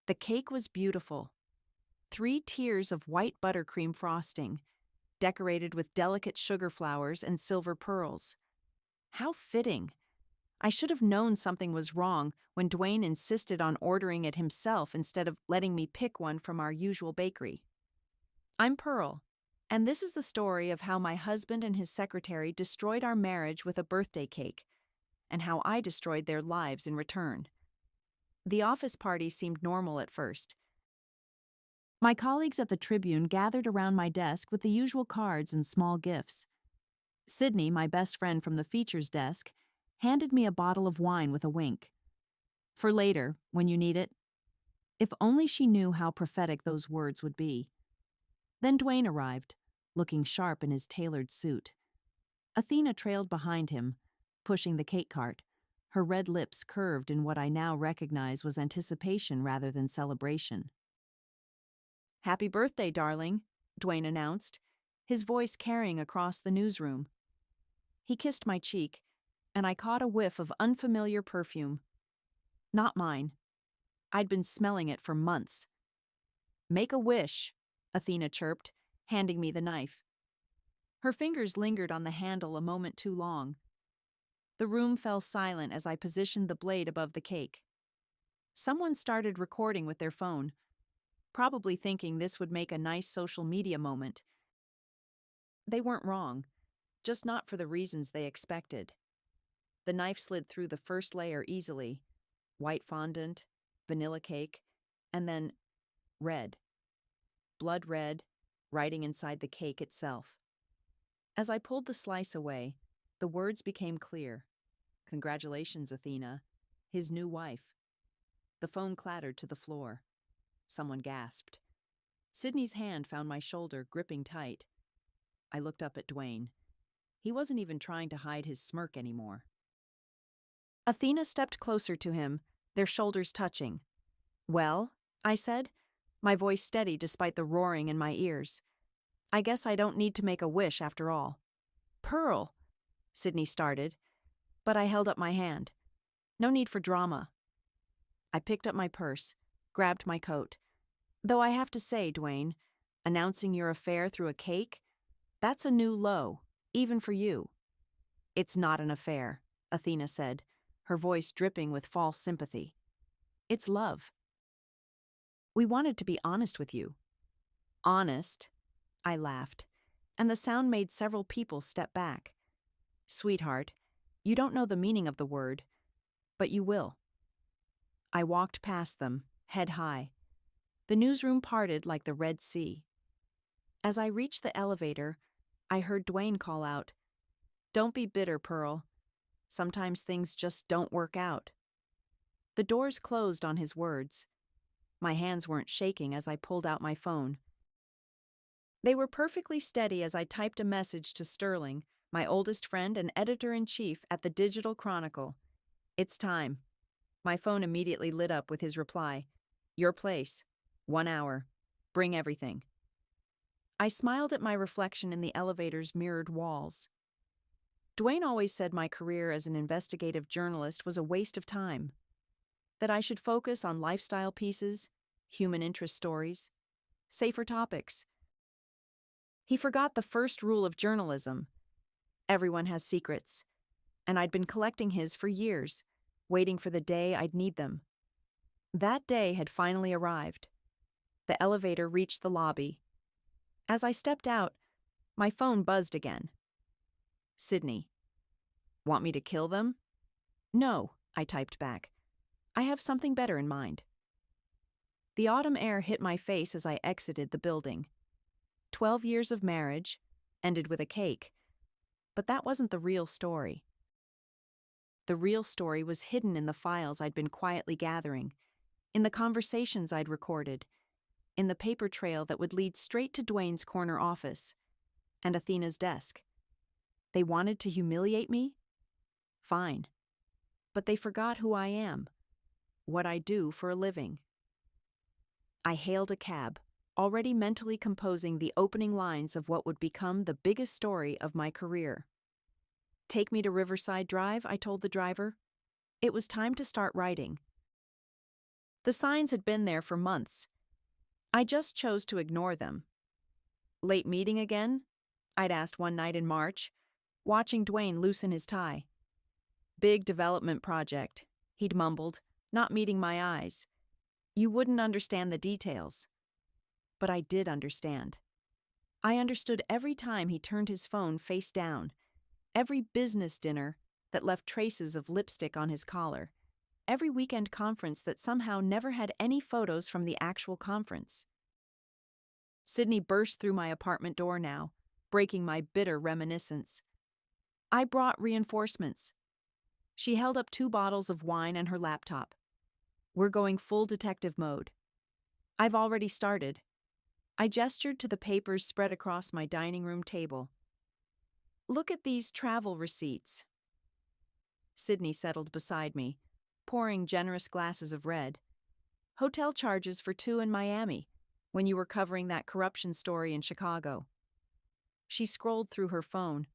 The cake was beautiful. 3 tiers of white buttercream frosting, decorated with delicate sugar flowers and silver pearls. How fitting! I should have known something was wrong when Dwayne insisted on ordering it himself instead of letting me pick one from our usual bakery. I'm Pearl, and this is the story of how my husband and his secretary destroyed our marriage with a birthday cake, and how I destroyed their lives in return. The office party seemed normal at first. My colleagues at the Tribune gathered around my desk with the usual cards and small gifts. Sydney, my best friend from the features desk, handed me a bottle of wine with a wink. For later, when you need it. If only she knew how prophetic those words would be. Then Dwayne arrived, looking sharp in his tailored suit. Athena trailed behind him, pushing the cake cart, her red lips curved in what I now recognize was anticipation rather than celebration. "Happy birthday, darling," Dwayne announced, his voice carrying across the newsroom. He kissed my cheek, and I caught a whiff of unfamiliar perfume. Not mine. I'd been smelling it for months. "Make a wish," Athena chirped, handing me the knife. Her fingers lingered on the handle a moment too long. The room fell silent as I positioned the blade above the cake. Someone started recording with their phone, probably thinking this would make a nice social media moment. They weren't wrong, just not for the reasons they expected. The knife slid through the first layer easily, white fondant, vanilla cake, and then red. Blood red, writing inside the cake itself. As I pulled the slice away, the words became clear. "Congratulations, Athena, his new wife." The phone clattered to the floor. Someone gasped. Sydney's hand found my shoulder, gripping tight. I looked up at Dwayne. He wasn't even trying to hide his smirk anymore. Athena stepped closer to him, their shoulders touching. "Well," I said, my voice steady despite the roaring in my ears. "I guess I don't need to make a wish after all." "Pearl," Sydney started, but I held up my hand. "No need for drama." I picked up my purse, grabbed my coat. "Though I have to say, Dwayne, announcing your affair through a cake? That's a new low, even for you." "It's not an affair," Athena said, her voice dripping with false sympathy. "It's love. We wanted to be honest with you." "Honest?" I laughed, and the sound made several people step back. "Sweetheart, you don't know the meaning of the word, but you will." I walked past them, head high. The newsroom parted like the Red Sea. As I reached the elevator, I heard Dwayne call out, "Don't be bitter, Pearl. Sometimes things just don't work out." The doors closed on his words. My hands weren't shaking as I pulled out my phone. They were perfectly steady as I typed a message to Sterling, my oldest friend and editor-in-chief at the Digital Chronicle. "It's time." My phone immediately lit up with his reply, "Your place. 1 hour. Bring everything." I smiled at my reflection in the elevator's mirrored walls. Dwayne always said my career as an investigative journalist was a waste of time, that I should focus on lifestyle pieces, human interest stories, safer topics. He forgot the first rule of journalism. Everyone has secrets, and I'd been collecting his for years, waiting for the day I'd need them. That day had finally arrived. The elevator reached the lobby. As I stepped out, my phone buzzed again. "Sydney. Want me to kill them?" "No," I typed back. "I have something better in mind." The autumn air hit my face as I exited the building. 12 years of marriage, ended with a cake. But that wasn't the real story. The real story was hidden in the files I'd been quietly gathering, in the conversations I'd recorded, in the paper trail that would lead straight to Dwayne's corner office and Athena's desk. They wanted to humiliate me? Fine. But they forgot who I am, what I do for a living. I hailed a cab, already mentally composing the opening lines of what would become the biggest story of my career. "Take me to Riverside Drive," I told the driver. It was time to start writing. The signs had been there for months. I just chose to ignore them. Late meeting again? I'd asked one night in March, watching Dwayne loosen his tie. Big development project, he'd mumbled, not meeting my eyes. You wouldn't understand the details. But I did understand. I understood every time he turned his phone face down, every business dinner that left traces of lipstick on his collar, every weekend conference that somehow never had any photos from the actual conference. Sydney burst through my apartment door now, breaking my bitter reminiscence. I brought reinforcements. She held up 2 bottles of wine and her laptop. We're going full detective mode. I've already started. I gestured to the papers spread across my dining room table. Look at these travel receipts. Sydney settled beside me, pouring generous glasses of red. Hotel charges for 2 in Miami, when you were covering that corruption story in Chicago. She scrolled through her phone.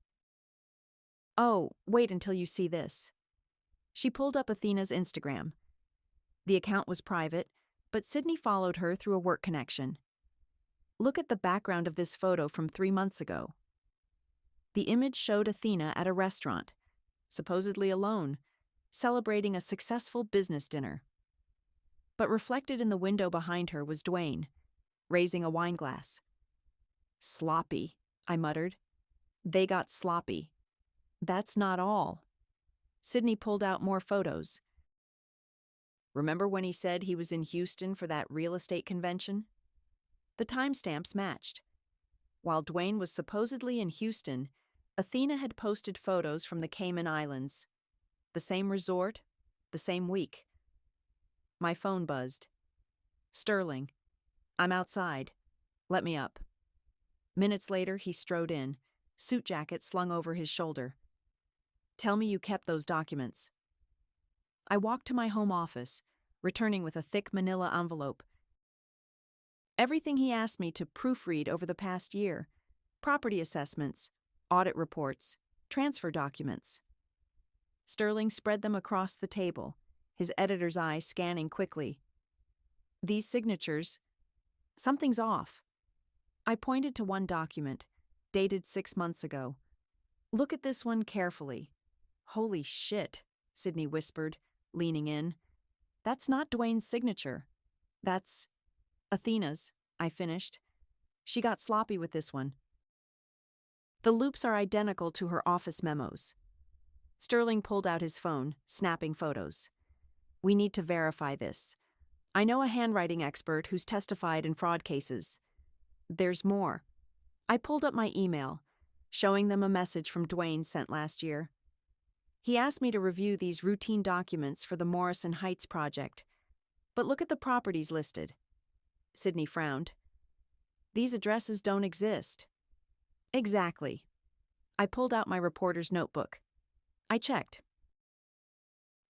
Oh, wait until you see this. She pulled up Athena's Instagram. The account was private, but Sydney followed her through a work connection. Look at the background of this photo from 3 months ago. The image showed Athena at a restaurant, supposedly alone, celebrating a successful business dinner. But reflected in the window behind her was Dwayne, raising a wine glass. Sloppy, I muttered. They got sloppy. That's not all. Sydney pulled out more photos. Remember when he said he was in Houston for that real estate convention? The timestamps matched. While Dwayne was supposedly in Houston, Athena had posted photos from the Cayman Islands. The same resort, the same week. My phone buzzed. Sterling. I'm outside. Let me up. Minutes later, he strode in, suit jacket slung over his shoulder. Tell me you kept those documents. I walked to my home office, returning with a thick manila envelope. Everything he asked me to proofread over the past year. Property assessments, audit reports, transfer documents. Sterling spread them across the table, his editor's eye scanning quickly. These signatures, something's off. I pointed to one document, dated 6 months ago. Look at this one carefully. Holy shit, Sydney whispered, leaning in. That's not Dwayne's signature. That's Athena's, I finished. She got sloppy with this one. The loops are identical to her office memos. Sterling pulled out his phone, snapping photos. We need to verify this. I know a handwriting expert who's testified in fraud cases. There's more. I pulled up my email, showing them a message from Dwayne sent last year. He asked me to review these routine documents for the Morrison Heights project. But look at the properties listed. Sydney frowned. These addresses don't exist. Exactly. I pulled out my reporter's notebook. I checked.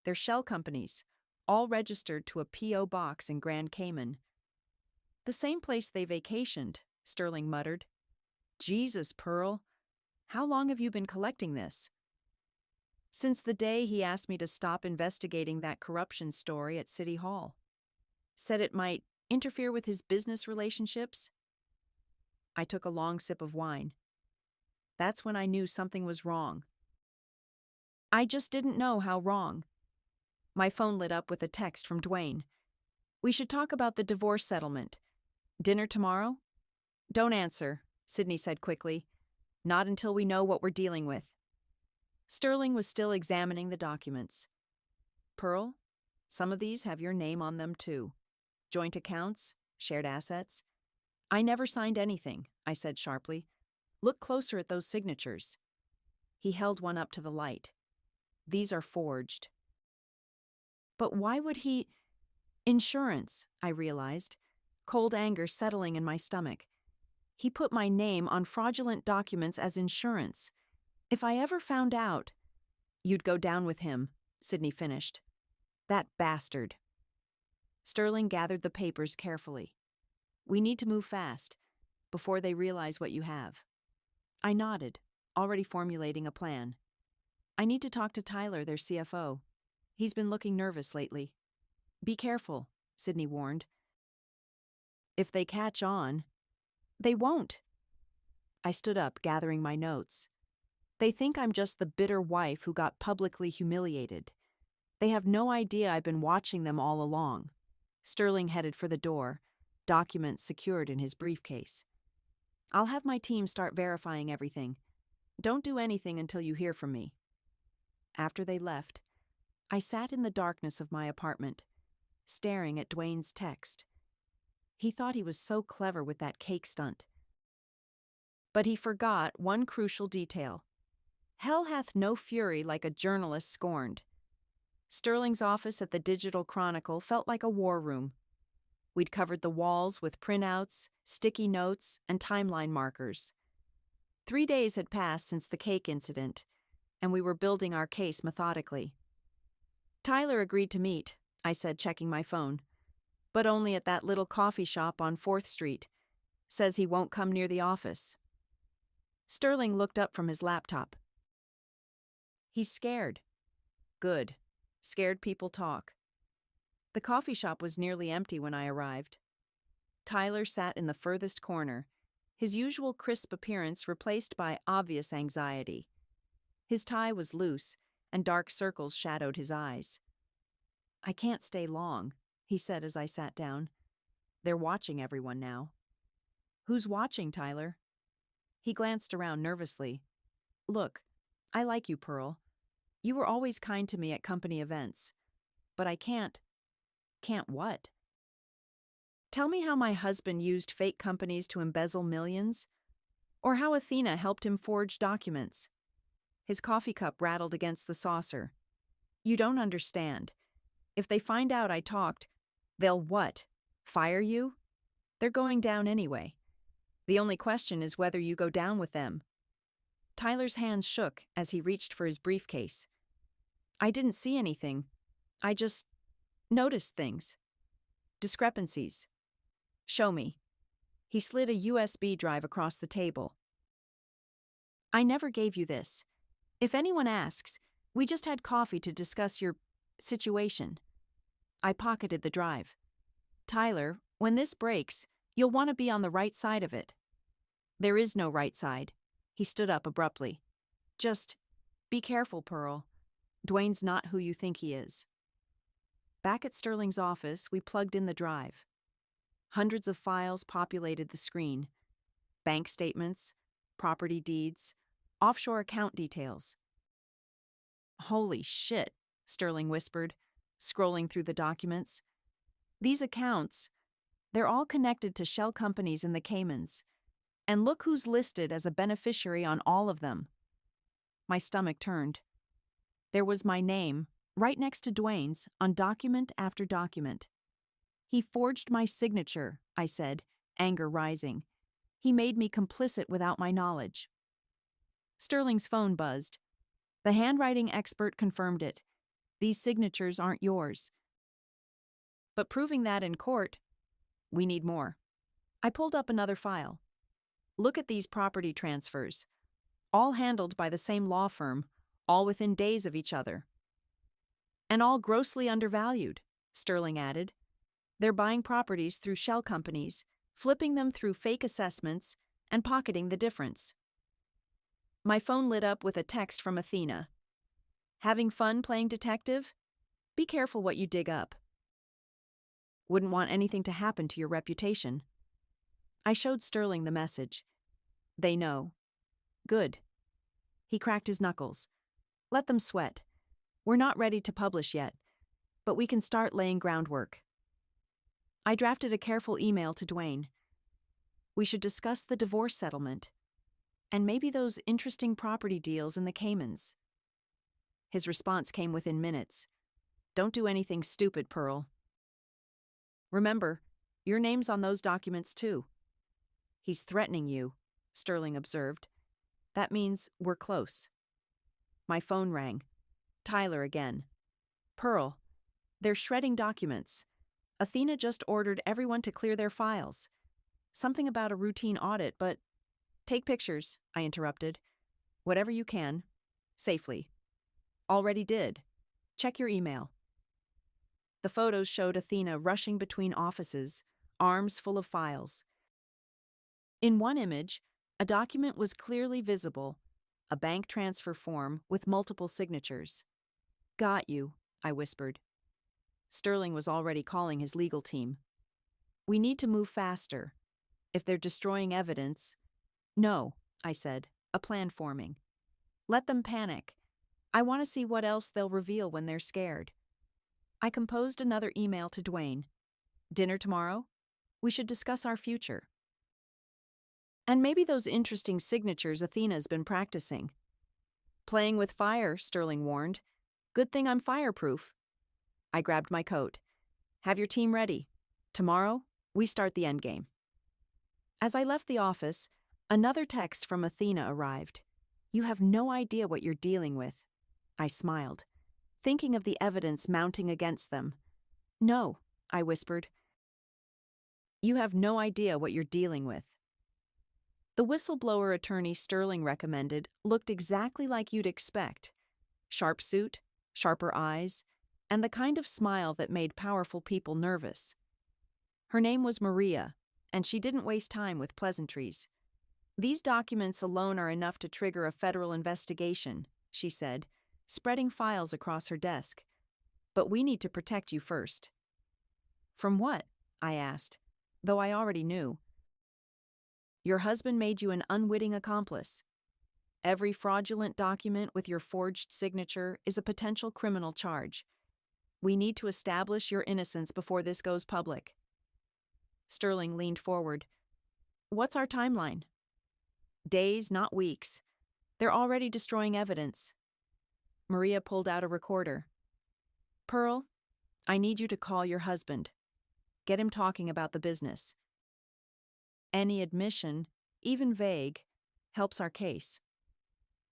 They're shell companies, all registered to a P.O. box in Grand Cayman. The same place they vacationed, Sterling muttered. Jesus, Pearl. How long have you been collecting this? Since the day he asked me to stop investigating that corruption story at City Hall. Said it might interfere with his business relationships. I took a long sip of wine. That's when I knew something was wrong. I just didn't know how wrong. My phone lit up with a text from Dwayne. We should talk about the divorce settlement. Dinner tomorrow? Don't answer, Sydney said quickly. Not until we know what we're dealing with. Sterling was still examining the documents. Pearl, some of these have your name on them too. Joint accounts, shared assets. I never signed anything, I said sharply. Look closer at those signatures. He held one up to the light. These are forged. But why would he... Insurance, I realized, cold anger settling in my stomach. He put my name on fraudulent documents as insurance. If I ever found out... You'd go down with him, Sydney finished. That bastard. Sterling gathered the papers carefully. We need to move fast, before they realize what you have. I nodded, already formulating a plan. I need to talk to Tyler, their CFO. He's been looking nervous lately. Be careful, Sydney warned. If they catch on, they won't. I stood up, gathering my notes. They think I'm just the bitter wife who got publicly humiliated. They have no idea I've been watching them all along. Sterling headed for the door, documents secured in his briefcase. I'll have my team start verifying everything. Don't do anything until you hear from me. After they left, I sat in the darkness of my apartment, staring at Dwayne's text. He thought he was so clever with that cake stunt. But he forgot one crucial detail. Hell hath no fury like a journalist scorned. Sterling's office at the Digital Chronicle felt like a war room. We'd covered the walls with printouts, sticky notes, and timeline markers. 3 days had passed since the cake incident, and we were building our case methodically. Tyler agreed to meet, I said, checking my phone, but only at that little coffee shop on 4th Street. Says he won't come near the office. Sterling looked up from his laptop. He's scared. Good. Scared people talk. The coffee shop was nearly empty when I arrived. Tyler sat in the furthest corner, his usual crisp appearance replaced by obvious anxiety. His tie was loose, and dark circles shadowed his eyes. I can't stay long, he said as I sat down. They're watching everyone now. Who's watching, Tyler? He glanced around nervously. Look, I like you, Pearl. You were always kind to me at company events. But I can't. Can't what? Tell me how my husband used fake companies to embezzle millions? Or how Athena helped him forge documents? His coffee cup rattled against the saucer. You don't understand. If they find out I talked, they'll what? Fire you? They're going down anyway. The only question is whether you go down with them. Tyler's hands shook as he reached for his briefcase. I didn't see anything. I just noticed things. Discrepancies. Show me. He slid a USB drive across the table. I never gave you this. If anyone asks, we just had coffee to discuss your situation. I pocketed the drive. Tyler, when this breaks, you'll want to be on the right side of it. There is no right side. He stood up abruptly. Just be careful, Pearl. Dwayne's not who you think he is. Back at Sterling's office, we plugged in the drive. Hundreds of files populated the screen. Bank statements, property deeds, offshore account details. Holy shit, Sterling whispered, scrolling through the documents. These accounts, they're all connected to shell companies in the Caymans. And look who's listed as a beneficiary on all of them. My stomach turned. There was my name, right next to Dwayne's, on document after document. He forged my signature, I said, anger rising. He made me complicit without my knowledge. Sterling's phone buzzed. The handwriting expert confirmed it. These signatures aren't yours. But proving that in court, we need more. I pulled up another file. Look at these property transfers. All handled by the same law firm, all within days of each other. And all grossly undervalued, Sterling added. They're buying properties through shell companies, flipping them through fake assessments, and pocketing the difference. My phone lit up with a text from Athena. Having fun playing detective? Be careful what you dig up. Wouldn't want anything to happen to your reputation. I showed Sterling the message. They know. Good. He cracked his knuckles. Let them sweat. We're not ready to publish yet, but we can start laying groundwork. I drafted a careful email to Dwayne. We should discuss the divorce settlement, and maybe those interesting property deals in the Caymans. His response came within minutes. Don't do anything stupid, Pearl. Remember, your name's on those documents too. He's threatening you, Sterling observed. That means we're close. My phone rang. Tyler again. Pearl, they're shredding documents. Athena just ordered everyone to clear their files. Something about a routine audit, but... Take pictures, I interrupted. Whatever you can. Safely. Already did. Check your email. The photos showed Athena rushing between offices, arms full of files. In one image, a document was clearly visible, a bank transfer form with multiple signatures. "Got you," I whispered. Sterling was already calling his legal team. "We need to move faster. If they're destroying evidence—" "No," I said, a plan forming. "Let them panic. I want to see what else they'll reveal when they're scared." I composed another email to Dwayne. "Dinner tomorrow? We should discuss our future. And maybe those interesting signatures Athena's been practicing." "Playing with fire," Sterling warned. "Good thing I'm fireproof." I grabbed my coat. "Have your team ready. Tomorrow, we start the endgame." As I left the office, another text from Athena arrived. "You have no idea what you're dealing with." I smiled, thinking of the evidence mounting against them. "No," I whispered. "You have no idea what you're dealing with." The whistleblower attorney Sterling recommended looked exactly like you'd expect. Sharp suit, sharper eyes, and the kind of smile that made powerful people nervous. Her name was Maria, and she didn't waste time with pleasantries. "These documents alone are enough to trigger a federal investigation," she said, spreading files across her desk. "But we need to protect you first." "From what?" I asked, though I already knew. "Your husband made you an unwitting accomplice. Every fraudulent document with your forged signature is a potential criminal charge. We need to establish your innocence before this goes public." Sterling leaned forward. "What's our timeline?" "Days, not weeks. They're already destroying evidence." Maria pulled out a recorder. "Pearl, I need you to call your husband. Get him talking about the business. Any admission, even vague, helps our case."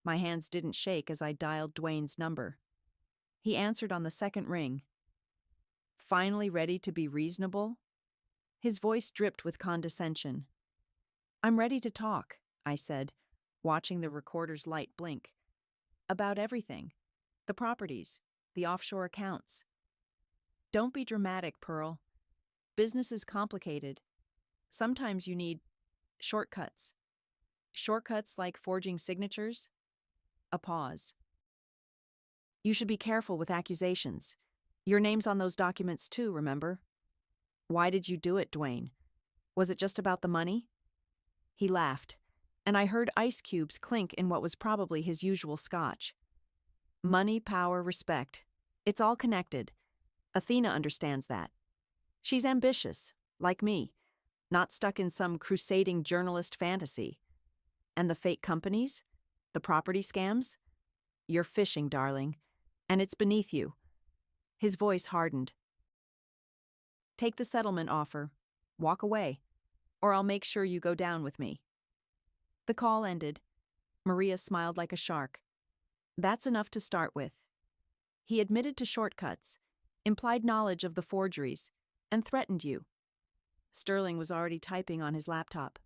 My hands didn't shake as I dialed Dwayne's number. He answered on the second ring. "Finally ready to be reasonable?" His voice dripped with condescension. "I'm ready to talk," I said, watching the recorder's light blink. "About everything. The properties, the offshore accounts." "Don't be dramatic, Pearl. Business is complicated. Sometimes you need shortcuts." "Shortcuts like forging signatures?" A pause. "You should be careful with accusations. Your name's on those documents too, remember?" "Why did you do it, Dwayne? Was it just about the money?" He laughed, and I heard ice cubes clink in what was probably his usual scotch. "Money, power, respect. It's all connected. Athena understands that. She's ambitious, like me, not stuck in some crusading journalist fantasy. And the fake companies? The property scams? You're fishing, darling, and it's beneath you." His voice hardened. "Take the settlement offer. Walk away, or I'll make sure you go down with me." The call ended. Maria smiled like a shark. "That's enough to start with." He admitted to shortcuts, implied knowledge of the forgeries, and threatened you. Sterling was already typing on his laptop.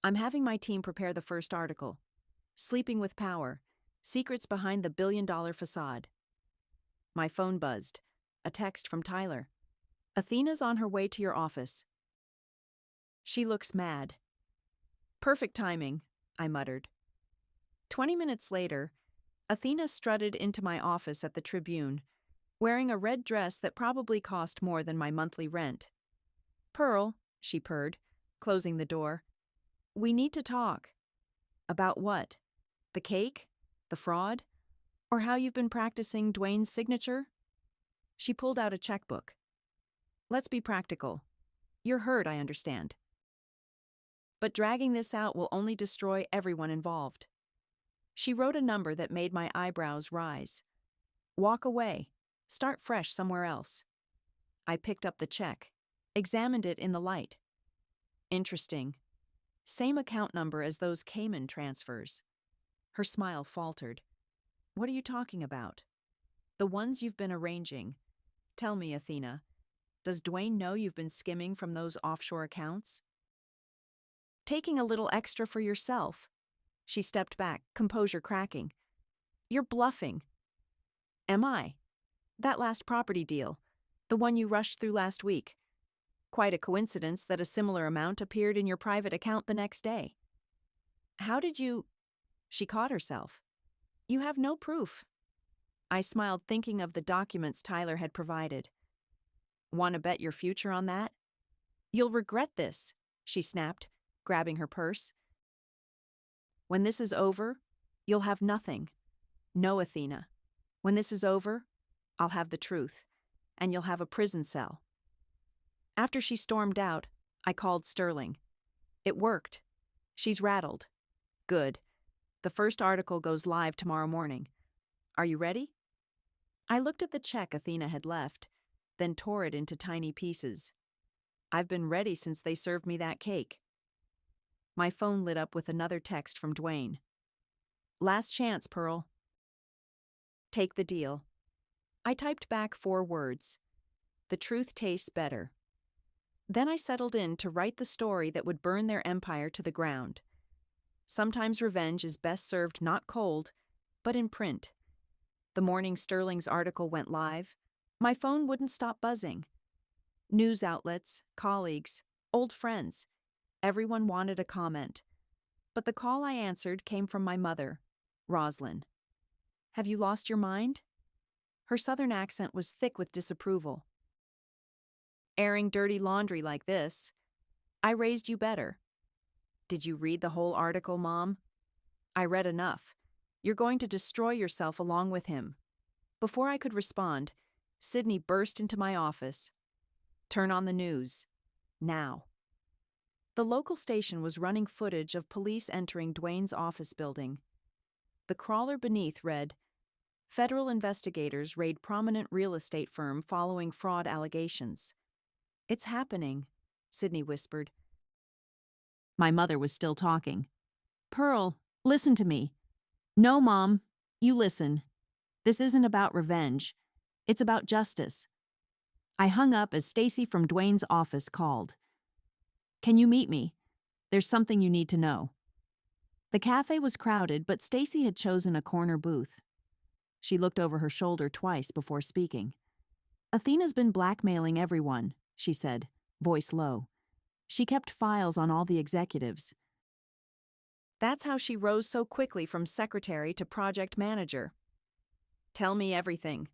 "I'm having my team prepare the first article. Sleeping with Power, Secrets Behind the Billion-Dollar Facade." My phone buzzed. A text from Tyler. "Athena's on her way to your office. She looks mad." "Perfect timing," I muttered. 20 minutes later, Athena strutted into my office at the Tribune, wearing a red dress that probably cost more than my monthly rent. "Pearl," she purred, closing the door. "We need to talk." "About what? The cake? The fraud? Or how you've been practicing Dwayne's signature?" She pulled out a checkbook. "Let's be practical. You're hurt, I understand. But dragging this out will only destroy everyone involved." She wrote a number that made my eyebrows rise. "Walk away. Start fresh somewhere else." I picked up the check, examined it in the light. Interesting. Same account number as those Cayman transfers. Her smile faltered. "What are you talking about?" "The ones you've been arranging. Tell me, Athena, does Dwayne know you've been skimming from those offshore accounts?" "Taking a little extra for yourself." She stepped back, composure cracking. "You're bluffing." "Am I? That last property deal. The one you rushed through last week. Quite a coincidence that a similar amount appeared in your private account the next day. How did you... She caught herself. You have no proof. I smiled, thinking of the documents Tyler had provided. Want to bet your future on that? You'll regret this, she snapped, grabbing her purse. When this is over, you'll have nothing. No, Athena. When this is over, I'll have the truth, and you'll have a prison cell. After she stormed out, I called Sterling. It worked. She's rattled. Good. The first article goes live tomorrow morning. Are you ready? I looked at the check Athena had left, then tore it into tiny pieces. I've been ready since they served me that cake. My phone lit up with another text from Dwayne. Last chance, Pearl. Take the deal. I typed back 4 words. The truth tastes better. Then I settled in to write the story that would burn their empire to the ground. Sometimes revenge is best served not cold, but in print. The morning Sterling's article went live, my phone wouldn't stop buzzing. News outlets, colleagues, old friends, everyone wanted a comment. But the call I answered came from my mother, Roslyn. Have you lost your mind? Her southern accent was thick with disapproval. Airing dirty laundry like this. I raised you better. Did you read the whole article, Mom? I read enough. You're going to destroy yourself along with him. Before I could respond, Sydney burst into my office. Turn on the news. Now. The local station was running footage of police entering Dwayne's office building. The crawler beneath read, Federal investigators raid prominent real estate firm following fraud allegations. It's happening, Sydney whispered. My mother was still talking. Pearl, listen to me. No, Mom, you listen. This isn't about revenge. It's about justice. I hung up as Stacy from Dwayne's office called. Can you meet me? There's something you need to know. The cafe was crowded, but Stacy had chosen a corner booth. She looked over her shoulder twice before speaking. Athena's been blackmailing everyone, she said, voice low. She kept files on all the executives. That's how she rose so quickly from secretary to project manager. Tell me everything.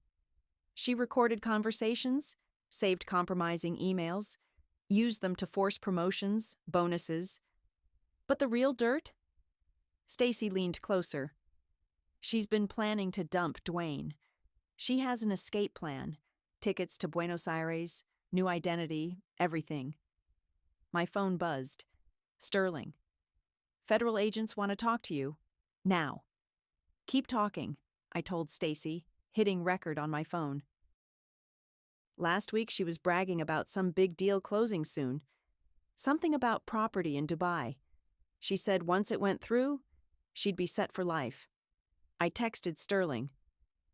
She recorded conversations, saved compromising emails, used them to force promotions, bonuses. But the real dirt? Stacy leaned closer. She's been planning to dump Dwayne. She has an escape plan, tickets to Buenos Aires, new identity, everything. My phone buzzed. Sterling. Federal agents want to talk to you. Now. Keep talking, I told Stacy, hitting record on my phone. Last week she was bragging about some big deal closing soon. Something about property in Dubai. She said once it went through, she'd be set for life. I texted Sterling.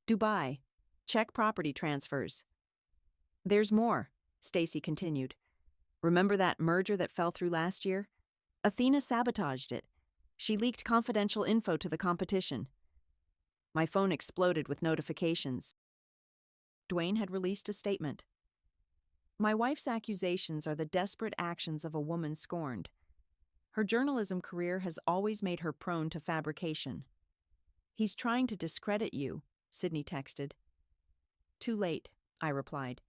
Dubai. Check property transfers. There's more, Stacy continued. Remember that merger that fell through last year? Athena sabotaged it. She leaked confidential info to the competition. My phone exploded with notifications. Dwayne had released a statement. My wife's accusations are the desperate actions of a woman scorned. Her journalism career has always made her prone to fabrication. He's trying to discredit you, Sydney texted. Too late, I replied,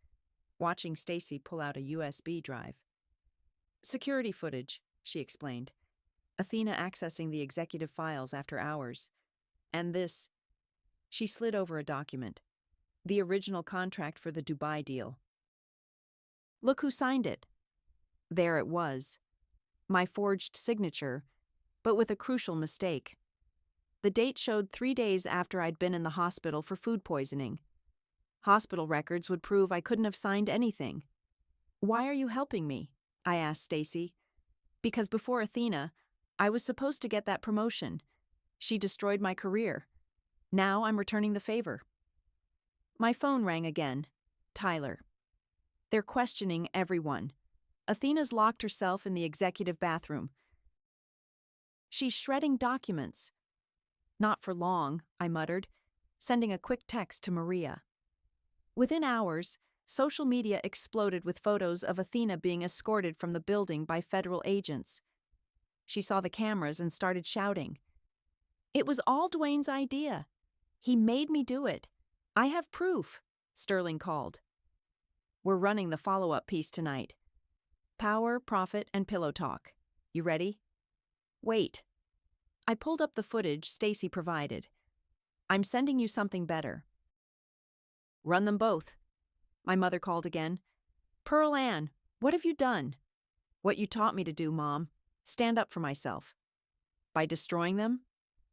watching Stacy pull out a USB drive. Security footage, she explained. Athena accessing the executive files after hours. And this. She slid over a document. The original contract for the Dubai deal. Look who signed it. There it was. My forged signature, but with a crucial mistake. The date showed 3 days after I'd been in the hospital for food poisoning. Hospital records would prove I couldn't have signed anything. Why are you helping me? I asked Stacy. Because before Athena, I was supposed to get that promotion. She destroyed my career. Now I'm returning the favor. My phone rang again. Tyler. They're questioning everyone. Athena's locked herself in the executive bathroom. She's shredding documents. Not for long, I muttered, sending a quick text to Maria. Within hours, Social media exploded with photos of Athena being escorted from the building by federal agents. She saw the cameras and started shouting. "It was all Dwayne's idea. He made me do it. I have proof," Sterling called. "We're running the follow-up piece tonight. Power, profit, and pillow talk. You ready?" "Wait." I pulled up the footage Stacy provided. "I'm sending you something better." "Run them both." My mother called again. "Pearl Ann, what have you done?" "What you taught me to do, Mom. Stand up for myself." "By destroying them?"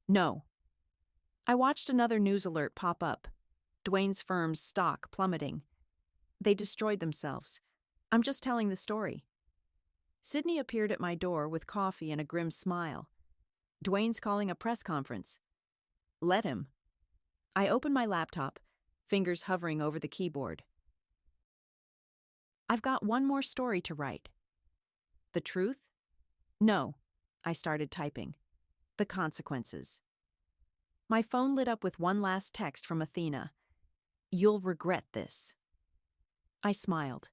"No." I watched another news alert pop up. Dwayne's firm's stock plummeting. "They destroyed themselves. I'm just telling the story." Sydney appeared at my door with coffee and a grim smile. "Dwayne's calling a press conference." "Let him." I opened my laptop, fingers hovering over the keyboard. "I've got one more story to write." "The truth?" "No." I started typing. "The consequences." My phone lit up with one last text from Athena. "You'll regret this." I smiled,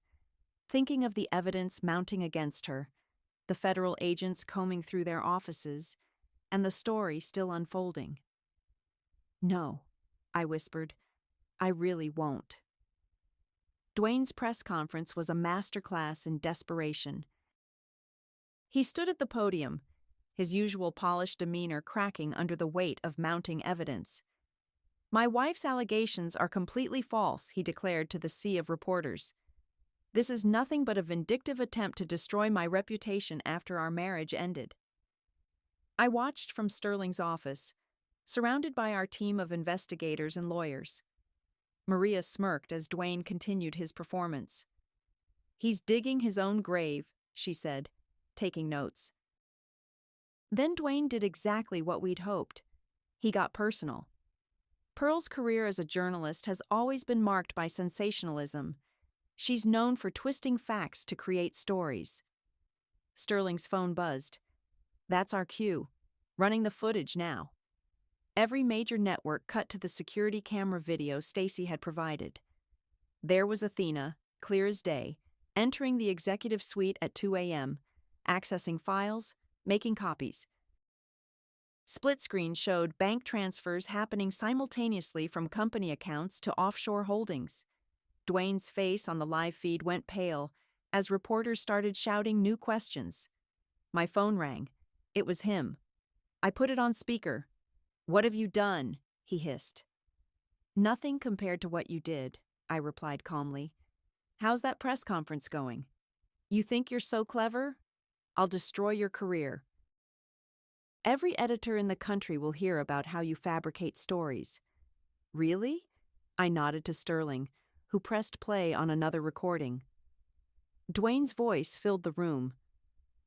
thinking of the evidence mounting against her, the federal agents combing through their offices, and the story still unfolding. "No," I whispered. "I really won't." Dwayne's press conference was a masterclass in desperation. He stood at the podium, his usual polished demeanor cracking under the weight of mounting evidence. "My wife's allegations are completely false," he declared to the sea of reporters. "This is nothing but a vindictive attempt to destroy my reputation after our marriage ended." I watched from Sterling's office, surrounded by our team of investigators and lawyers. Maria smirked as Dwayne continued his performance. "He's digging his own grave," she said, taking notes. Then Dwayne did exactly what we'd hoped. He got personal. Pearl's career as a journalist has always been marked by sensationalism. She's known for twisting facts to create stories. Sterling's phone buzzed. "That's our cue. Running the footage now." Every major network cut to the security camera video Stacy had provided. There was Athena, clear as day, entering the executive suite at 2 a.m., accessing files, making copies. Split screen showed bank transfers happening simultaneously from company accounts to offshore holdings. Dwayne's face on the live feed went pale as reporters started shouting new questions. My phone rang. It was him. I put it on speaker. "What have you done?" he hissed. "Nothing compared to what you did," I replied calmly. "How's that press conference going? You think you're so clever? I'll destroy your career. Every editor in the country will hear about how you fabricate stories." "Really?" I nodded to Sterling, who pressed play on another recording. Dwayne's voice filled the room.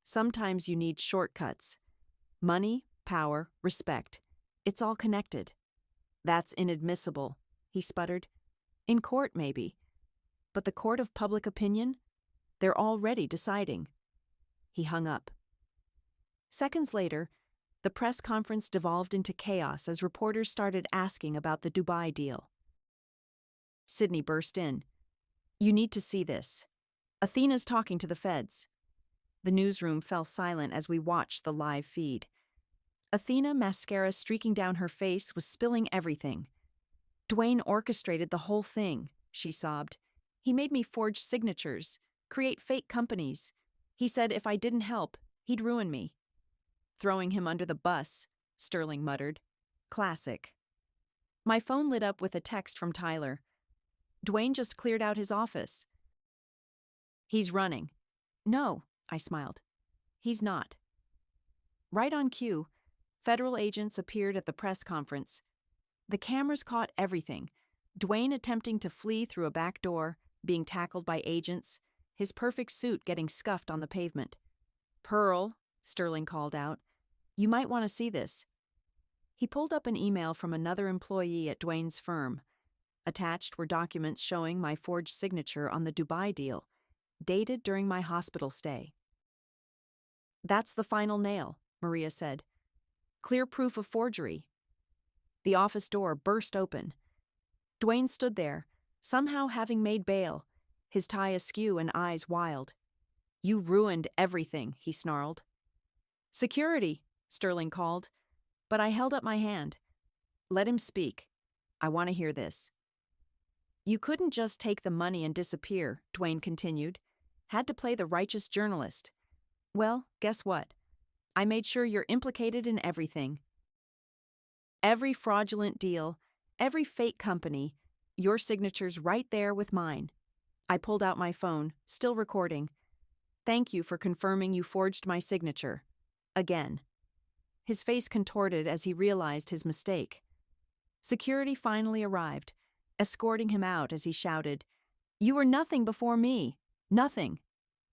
"Sometimes you need shortcuts. Money, power, respect. It's all connected." "That's inadmissible," he sputtered. "In court, maybe. But the court of public opinion? They're already deciding." He hung up. Seconds later, the press conference devolved into chaos as reporters started asking about the Dubai deal. Sydney burst in. "You need to see this. Athena's talking to the feds." The newsroom fell silent as we watched the live feed. Athena, mascara streaking down her face, was spilling everything. "Dwayne orchestrated the whole thing," she sobbed. "He made me forge signatures, create fake companies. He said if I didn't help, he'd ruin me." "Throwing him under the bus," Sterling muttered. "Classic." My phone lit up with a text from Tyler. "Dwayne just cleared out his office." "He's running." "No," I smiled. "He's not." Right on cue, federal agents appeared at the press conference. The cameras caught everything. Dwayne attempting to flee through a back door, being tackled by agents, his perfect suit getting scuffed on the pavement. "Pearl," Sterling called out, "you might want to see this." He pulled up an email from another employee at Dwayne's firm. Attached were documents showing my forged signature on the Dubai deal, dated during my hospital stay. "That's the final nail," Maria said. "Clear proof of forgery." The office door burst open. Dwayne stood there, somehow having made bail, his tie askew and eyes wild. "You ruined everything," he snarled. "Security," Sterling called, but I held up my hand. "Let him speak. I want to hear this." "You couldn't just take the money and disappear," Dwayne continued. "Had to play the righteous journalist. Well, guess what? I made sure you're implicated in everything. Every fraudulent deal, every fake company, your signature's right there with mine." I pulled out my phone, still recording. "Thank you for confirming you forged my signature. Again." His face contorted as he realized his mistake. Security finally arrived, escorting him out as he shouted, "You were nothing before me. Nothing."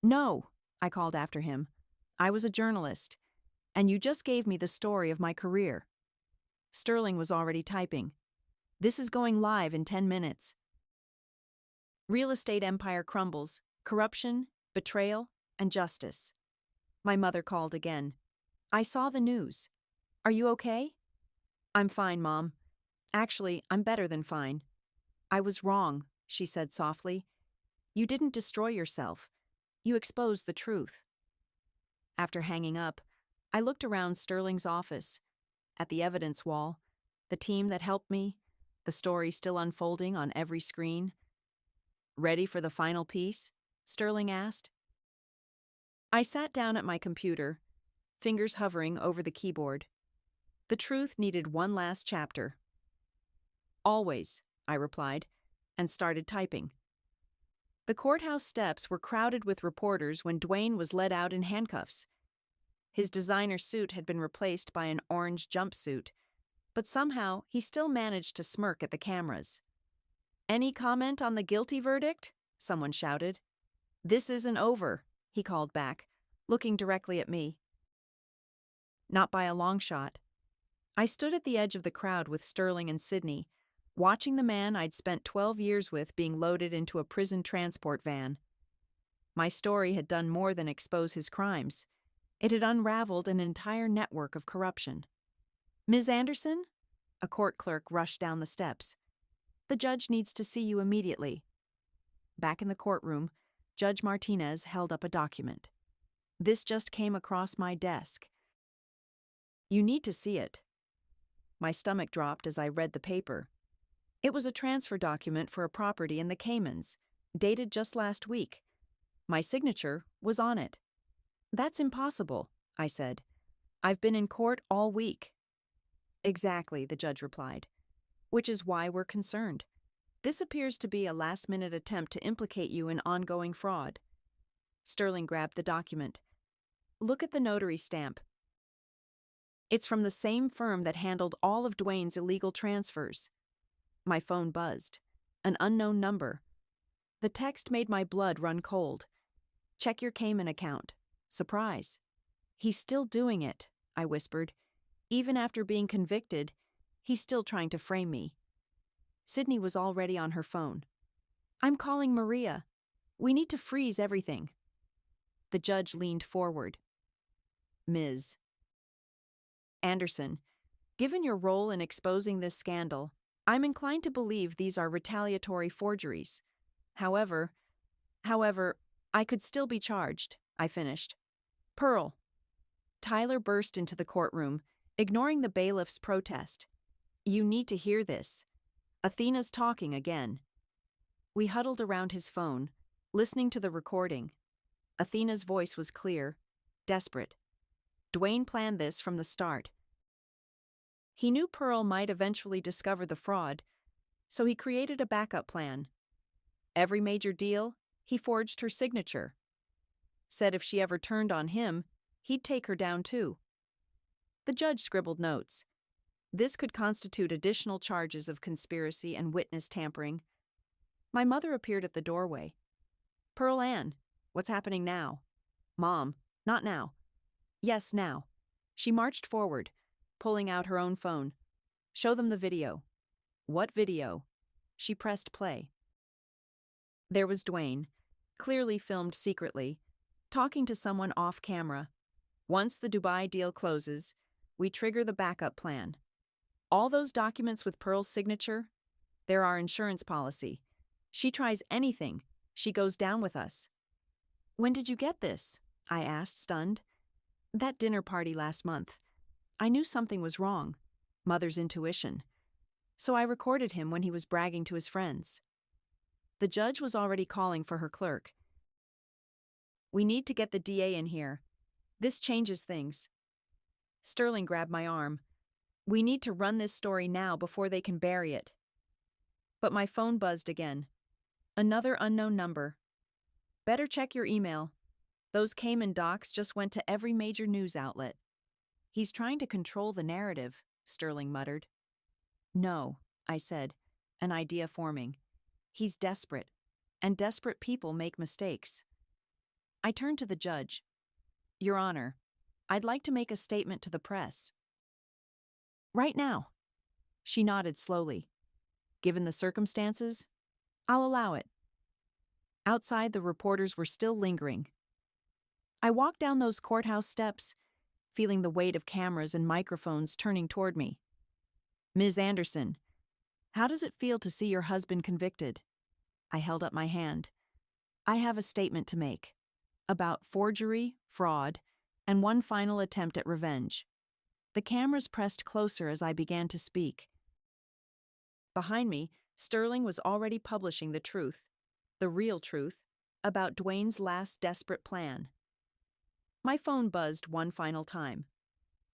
"No," I called after him. "I was a journalist, and you just gave me the story of my career." Sterling was already typing. "This is going live in 10 minutes. Real estate empire crumbles, corruption, betrayal, and justice." My mother called again. "I saw the news. Are you okay?" "I'm fine, Mom. Actually, I'm better than fine." "I was wrong," she said softly. "You didn't destroy yourself. You exposed the truth." After hanging up, I looked around Sterling's office, at the evidence wall, the team that helped me, the story still unfolding on every screen. "Ready for the final piece?" Sterling asked. I sat down at my computer, fingers hovering over the keyboard. The truth needed one last chapter. "Always," I replied, and started typing. The courthouse steps were crowded with reporters when Dwayne was led out in handcuffs. His designer suit had been replaced by an orange jumpsuit, but somehow he still managed to smirk at the cameras. "Any comment on the guilty verdict?" someone shouted. "This isn't over," he called back, looking directly at me. Not by a long shot. I stood at the edge of the crowd with Sterling and Sydney, watching the man I'd spent 12 years with being loaded into a prison transport van. My story had done more than expose his crimes. It had unraveled an entire network of corruption. "Ms. Anderson?" A court clerk rushed down the steps. "The judge needs to see you immediately." Back in the courtroom, Judge Martinez held up a document. "This just came across my desk. You need to see it." My stomach dropped as I read the paper. It was a transfer document for a property in the Caymans, dated just last week. My signature was on it. "That's impossible," I said. "I've been in court all week." "Exactly," the judge replied. "Which is why we're concerned. This appears to be a last-minute attempt to implicate you in ongoing fraud." Sterling grabbed the document. "Look at the notary stamp. It's from the same firm that handled all of Dwayne's illegal transfers." My phone buzzed. An unknown number. The text made my blood run cold. "Check your Cayman account. Surprise." "He's still doing it," I whispered. "Even after being convicted, he's still trying to frame me." Sydney was already on her phone. "I'm calling Maria. We need to freeze everything." The judge leaned forward. "Ms. Anderson, given your role in exposing this scandal, I'm inclined to believe these are retaliatory forgeries. However, I could still be charged," I finished. "Pearl." Tyler burst into the courtroom, ignoring the bailiff's protest. "You need to hear this. Athena's talking again." We huddled around his phone, listening to the recording. Athena's voice was clear, desperate. Dwayne planned this from the start. He knew Pearl might eventually discover the fraud, so he created a backup plan. Every major deal, he forged her signature. Said if she ever turned on him, he'd take her down too. The judge scribbled notes. This could constitute additional charges of conspiracy and witness tampering. My mother appeared at the doorway. "Pearl Ann, what's happening now?" "Mom, not now." "Yes, now." She marched forward, pulling out her own phone. "Show them the video." "What video?" She pressed play. There was Dwayne, clearly filmed secretly, talking to someone off camera. "Once the Dubai deal closes, we trigger the backup plan. All those documents with Pearl's signature, they're our insurance policy. She tries anything, She goes down with us. When did you get this? I asked, stunned. That dinner party last month. I knew something was wrong. Mother's intuition. So I recorded him when he was bragging to his friends. The judge was already calling for her clerk. We need to get the DA in here. This changes things. Sterling grabbed my arm. We need to run this story now before they can bury it. But my phone buzzed again. Another unknown number. Better check your email. Those Cayman docs just went to every major news outlet. He's trying to control the narrative, Sterling muttered. No, I said, an idea forming. He's desperate, and desperate people make mistakes. I turned to the judge. Your Honor, I'd like to make a statement to the press. Right now. She nodded slowly. Given the circumstances, I'll allow it. Outside, the reporters were still lingering. I walked down those courthouse steps, feeling the weight of cameras and microphones turning toward me. Ms. Anderson, how does it feel to see your husband convicted? I held up my hand. I have a statement to make. About forgery, fraud, and one final attempt at revenge. The cameras pressed closer as I began to speak. Behind me, Sterling was already publishing the truth, the real truth, about Dwayne's last desperate plan. My phone buzzed one final time.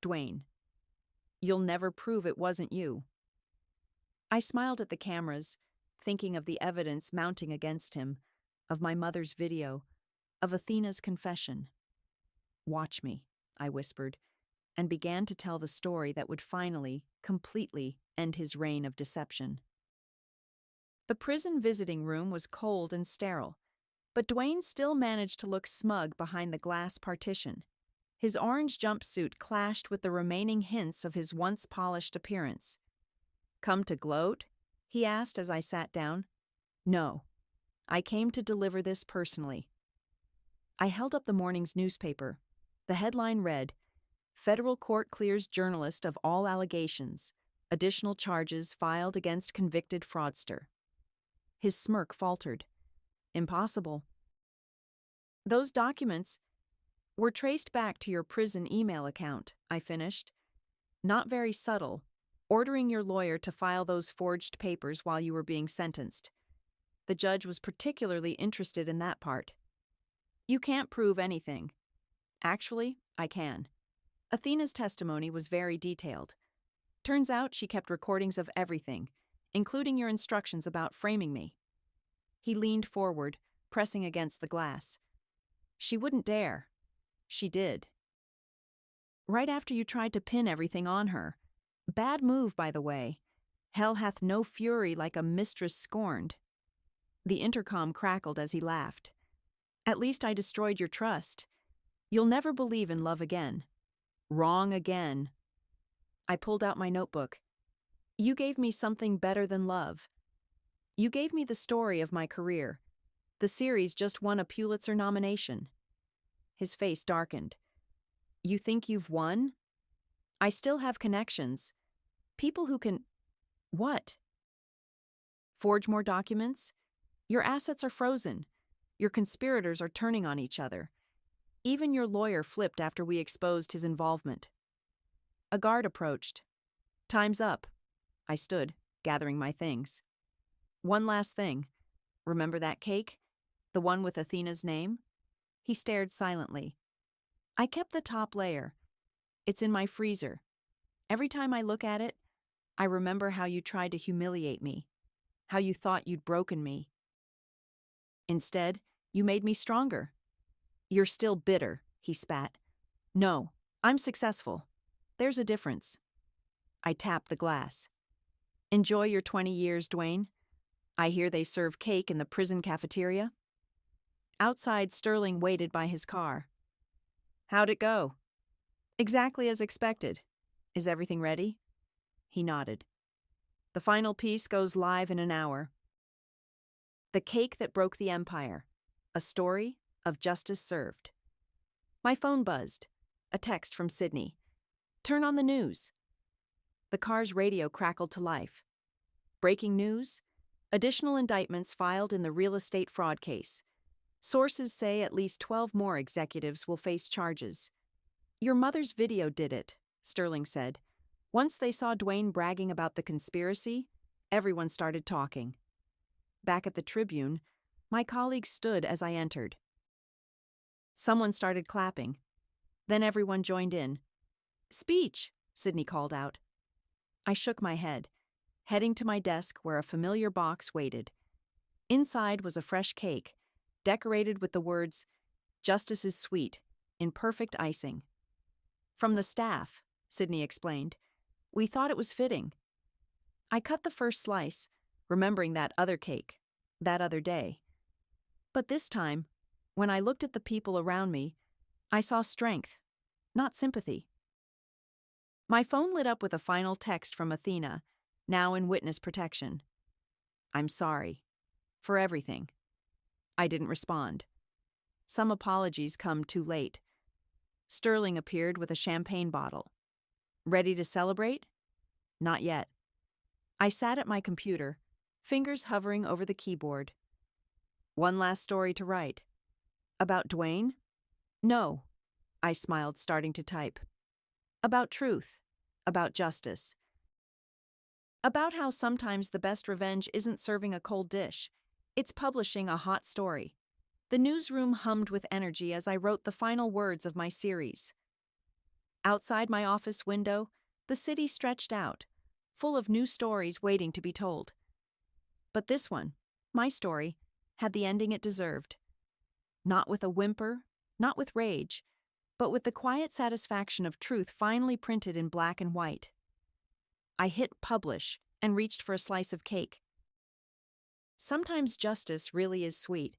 Dwayne. You'll never prove it wasn't you. I smiled at the cameras, thinking of the evidence mounting against him, of my mother's video, of Athena's confession. Watch me, I whispered, and began to tell the story that would finally, completely end his reign of deception. The prison visiting room was cold and sterile, but Dwayne still managed to look smug behind the glass partition. His orange jumpsuit clashed with the remaining hints of his once polished appearance. Come to gloat? He asked as I sat down. No, I came to deliver this personally. I held up the morning's newspaper. The headline read, Federal Court Clears Journalist of All Allegations. Additional charges filed against convicted fraudster. His smirk faltered. Impossible. Those documents were traced back to your prison email account, I finished. Not very subtle, ordering your lawyer to file those forged papers while you were being sentenced. The judge was particularly interested in that part. You can't prove anything. Actually, I can. Athena's testimony was very detailed. Turns out she kept recordings of everything, including your instructions about framing me. He leaned forward, pressing against the glass. She wouldn't dare. She did. Right after you tried to pin everything on her. Bad move, by the way. Hell hath no fury like a mistress scorned. The intercom crackled as he laughed. At least I destroyed your trust. You'll never believe in love again. Wrong again. I pulled out my notebook. You gave me something better than love. You gave me the story of my career. The series just won a Pulitzer nomination. His face darkened. You think you've won? I still have connections. People who can... What? Forge more documents? Your assets are frozen. Your conspirators are turning on each other. Even your lawyer flipped after we exposed his involvement. A guard approached. Time's up. I stood, gathering my things. One last thing. Remember that cake? The one with Athena's name? He stared silently. I kept the top layer. It's in my freezer. Every time I look at it, I remember how you tried to humiliate me, how you thought you'd broken me. Instead, you made me stronger. You're still bitter, he spat. No, I'm successful. There's a difference. I tapped the glass. Enjoy your 20 years, Dwayne. I hear they serve cake in the prison cafeteria. Outside, Sterling waited by his car. How'd it go? Exactly as expected. Is everything ready? He nodded. The final piece goes live in an hour. The Cake That Broke the Empire. A story of justice served. My phone buzzed. A text from Sydney. Turn on the news. The car's radio crackled to life. Breaking news. Additional indictments filed in the real estate fraud case. Sources say at least 12 more executives will face charges. Your mother's video did it, Sterling said. Once they saw Dwayne bragging about the conspiracy, everyone started talking. Back at the Tribune, my colleague stood as I entered. Someone started clapping. Then everyone joined in. Speech, Sydney called out. I shook my head, heading to my desk where a familiar box waited. Inside was a fresh cake, decorated with the words, "Justice is sweet," in perfect icing. From the staff, Sydney explained. We thought it was fitting. I cut the first slice, remembering that other cake, that other day. But this time, when I looked at the people around me, I saw strength, not sympathy. My phone lit up with a final text from Athena, now in witness protection. I'm sorry. For everything. I didn't respond. Some apologies come too late. Sterling appeared with a champagne bottle. Ready to celebrate? Not yet. I sat at my computer, fingers hovering over the keyboard. One last story to write. About Dwayne? No. I smiled, starting to type. About truth. About justice. About how sometimes the best revenge isn't serving a cold dish. It's publishing a hot story. The newsroom hummed with energy as I wrote the final words of my series. Outside my office window, the city stretched out, full of new stories waiting to be told. But this one, my story, had the ending it deserved. Not with a whimper, not with rage, but with the quiet satisfaction of truth finally printed in black and white. I hit publish and reached for a slice of cake. Sometimes justice really is sweet,